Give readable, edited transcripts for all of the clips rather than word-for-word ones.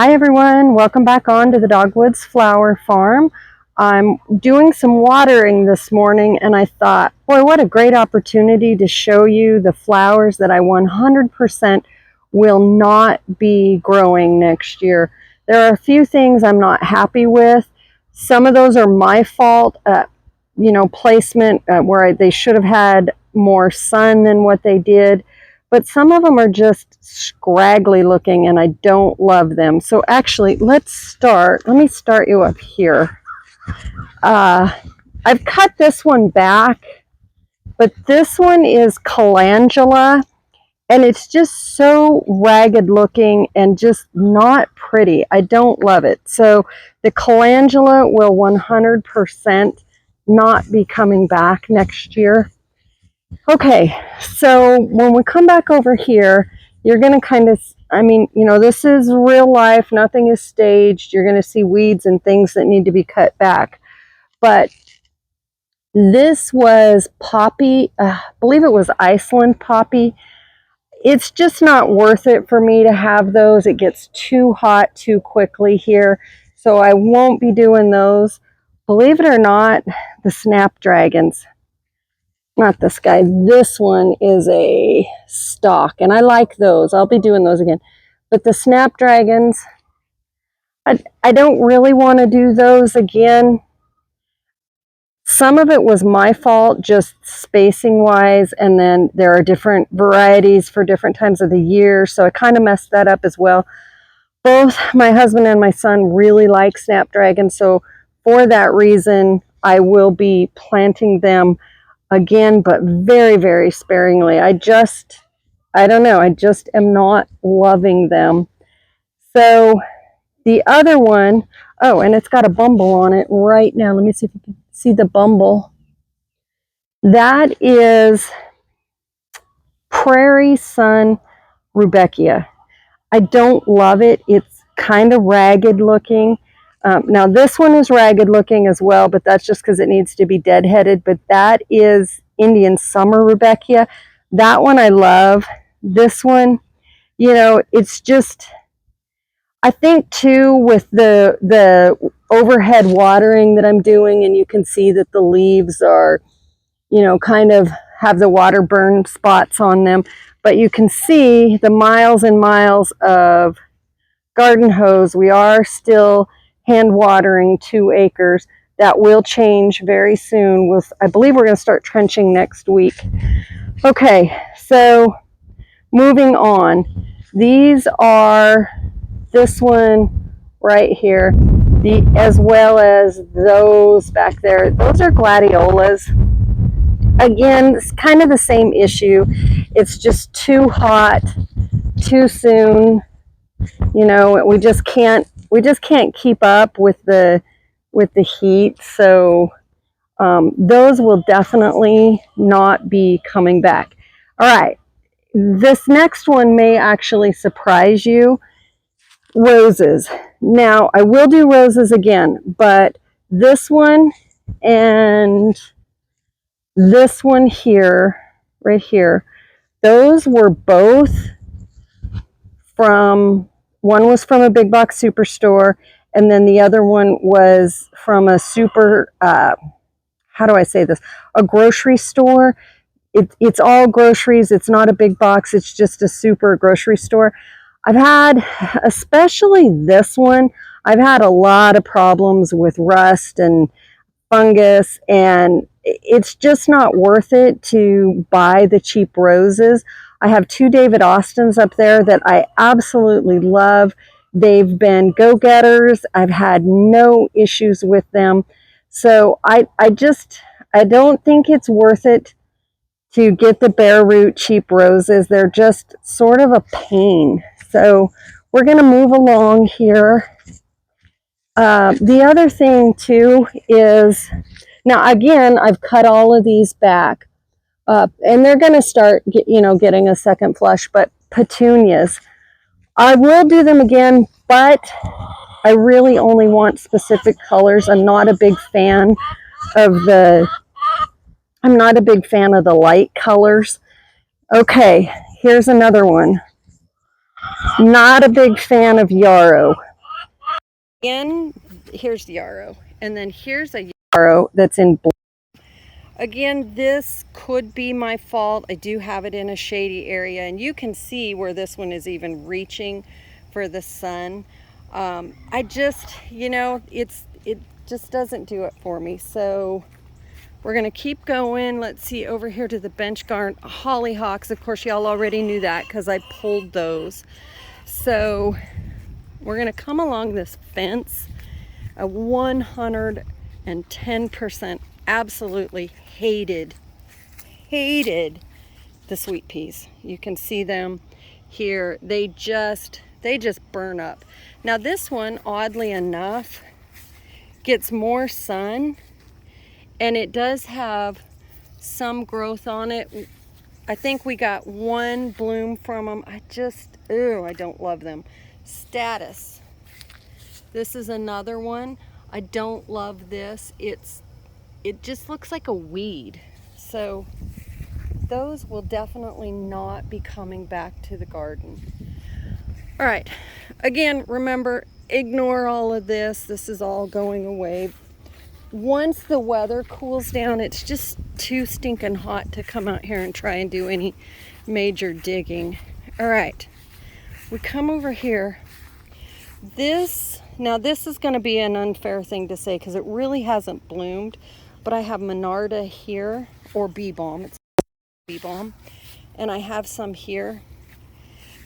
Hi everyone, welcome back on to the Dogwoods Flower Farm. I'm doing some watering this morning and I thought, boy, what a great opportunity to show you the flowers that I 100% will not be growing next year. There are a few things I'm not happy with. Some of those are my fault, placement where they should have had more sun than what they did. But some of them are just scraggly looking and I don't love them. So actually, let me start you up here. I've cut this one back, but this one is Calandula and it's just so ragged looking and just not pretty. I don't love it. So the Calandula will 100% not be coming back next year. Okay, so when we come back over here, you're going to kind of, this is real life. Nothing is staged. You're going to see weeds and things that need to be cut back. But this was poppy. I believe it was Iceland poppy. It's just not worth it for me to have those. It gets too hot too quickly here. So I won't be doing those. Believe it or not, the snapdragons. Not this guy. This one is a stock, and I like those. I'll be doing those again. But the snapdragons, I don't really want to do those again. Some of it was my fault, just spacing-wise, and then there are different varieties for different times of the year, so I kind of messed that up as well. Both my husband and my son really like snapdragons, so for that reason, I will be planting them again, but very, very sparingly. I don't know, I just am not loving them. So the other one, oh, and it's got a bumble on it right now. Let me see if you can see the bumble. That is Prairie Sun rudbeckia. I don't love it. It's kind of ragged looking. Now this one is ragged looking as well, but that's just because it needs to be deadheaded. But that is Indian summer rudbeckia. That one I love. This one, it's just, I think too, with the overhead watering that I'm doing, and you can see that the leaves are, kind of have the water burn spots on them. But you can see the miles and miles of garden hose. We are still hand watering 2 acres. That will change very soon. I believe we're going to start trenching next week. Okay, so moving on. These are this one right here, as well as those back there. Those are gladiolas. Again, it's kind of the same issue. It's just too hot, too soon. We just can't keep up with the heat. So those will definitely not be coming back. All right, this next one may actually surprise you. Roses. Now I will do roses again, but this one and this one here, right here, those were both from, one was from a big box superstore, and then the other one was from a how do I say this? A grocery store. It's all groceries. It's not a big box. It's just a super grocery store. I've had, especially this one, I've had a lot of problems with rust and fungus, and it's just not worth it to buy the cheap roses. I have 2 David Austins up there that I absolutely love. They've been go-getters. I've had no issues with them. So I don't think it's worth it to get the bare root cheap roses. They're just sort of a pain. So we're going to move along here. The other thing too is, now again, I've cut all of these back. And they're going to start, getting a second flush. But petunias, I will do them again, but I really only want specific colors. I'm not a big fan of the light colors. Okay, here's another one. Not a big fan of yarrow. Again, here's the yarrow, and then here's a yarrow that's in blue. Again, this could be my fault. I do have it in a shady area, and you can see where this one is even reaching for the sun. I just, you know, it just doesn't do it for me. So we're gonna keep going. Let's see, over here to the bench garden, hollyhocks. Of course, y'all already knew that because I pulled those. So we're gonna come along this fence. A 110% absolutely hated the sweet peas. You can see them here. They just burn up. Now this one, oddly enough, gets more sun, and it does have some growth on it. I think we got one bloom from them. I don't love them. Statice. This is another one. I don't love this. It just looks like a weed. So those will definitely not be coming back to the garden. All right, again, remember, ignore all of this. This is all going away. Once the weather cools down, it's just too stinking hot to come out here and try and do any major digging. All right, we come over here. Now this is going to be an unfair thing to say because it really hasn't bloomed, but I have Monarda here, or bee balm. It's bee balm, and I have some here.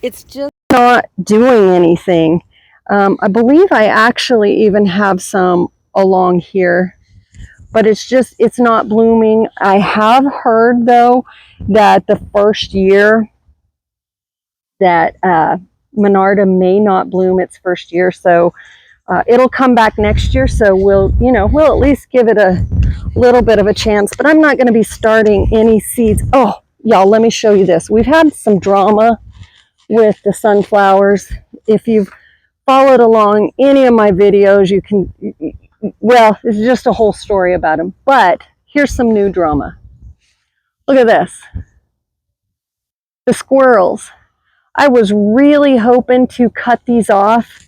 It's just not doing anything. I believe I actually even have some along here, but it's not blooming. I have heard though that the first year that Monarda may not bloom its first year, so it'll come back next year. So we'll at least give it a little bit of a chance, but I'm not going to be starting any seeds. Oh, y'all, let me show you this. We've had some drama with the sunflowers. If you've followed along any of my videos, you can, well, it's just a whole story about them, but here's some new drama. Look at this. The squirrels. I was really hoping to cut these off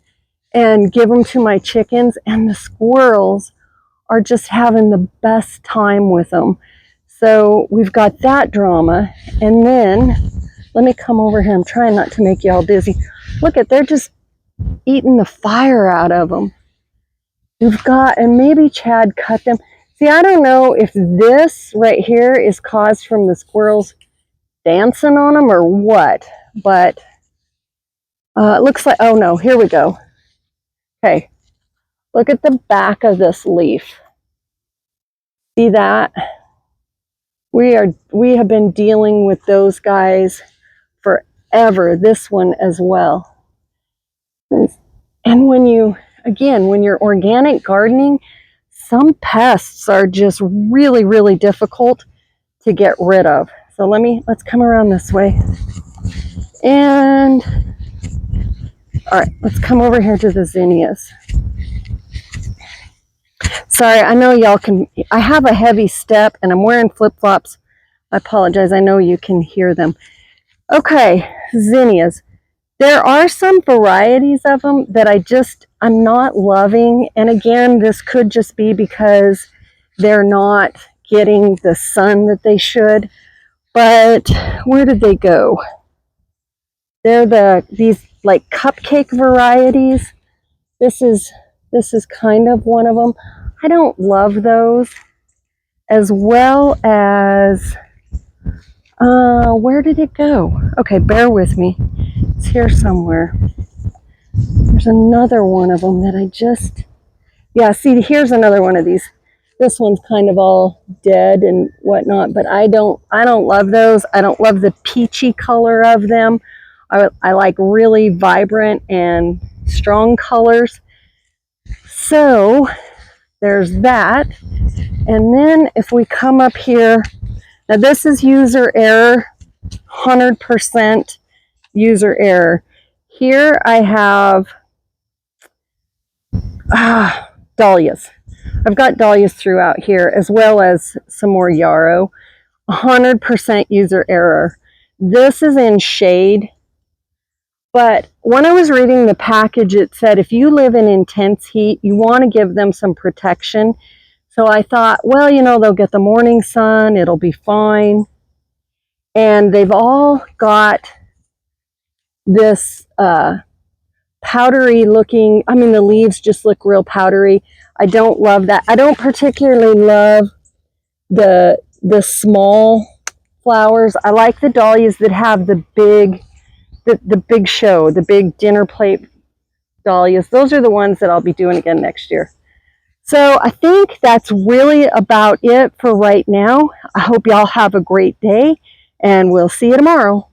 and give them to my chickens, and the squirrels are just having the best time with them. So we've got that drama. And then let me come over here. I'm trying not to make y'all dizzy. Look at, they're just eating the fire out of them. You've got, and maybe Chad cut them. See, I don't know if this right here is caused from the squirrels dancing on them or what, but it looks like, oh no, here we go. Okay, look at the back of this leaf. See that? We have been dealing with those guys forever. This one as well. And when you're organic gardening, some pests are just really, really difficult to get rid of. So let's come around this way. And all right, let's come over here to the zinnias. Sorry, I know y'all can, I have a heavy step and I'm wearing flip-flops. I apologize, I know you can hear them. Okay, zinnias. There are some varieties of them that I'm not loving. And again, this could just be because they're not getting the sun that they should. But where did they go? They're these like cupcake varieties. This is kind of one of them. I don't love those. As well as, where did it go? Okay, bear with me. It's here somewhere. There's another one of them that yeah, see, here's another one of these. This one's kind of all dead and whatnot, but I don't love those. I don't love the peachy color of them. I like really vibrant and strong colors. So there's that. And then if we come up here, now this is user error, 100% user error. Here I have dahlias. I've got dahlias throughout here, as well as some more yarrow. 100% user error. This is in shade, but when I was reading the package, it said if you live in intense heat, you want to give them some protection. So I thought, well, you know, they'll get the morning sun, it'll be fine. And they've all got this powdery looking, I mean, the leaves just look real powdery. I don't love that. I don't particularly love the small flowers. I like the dahlias that have the big, the big show, the big dinner plate dahlias. Those are the ones that I'll be doing again next year. So I think that's really about it for right now. I hope y'all have a great day, and we'll see you tomorrow.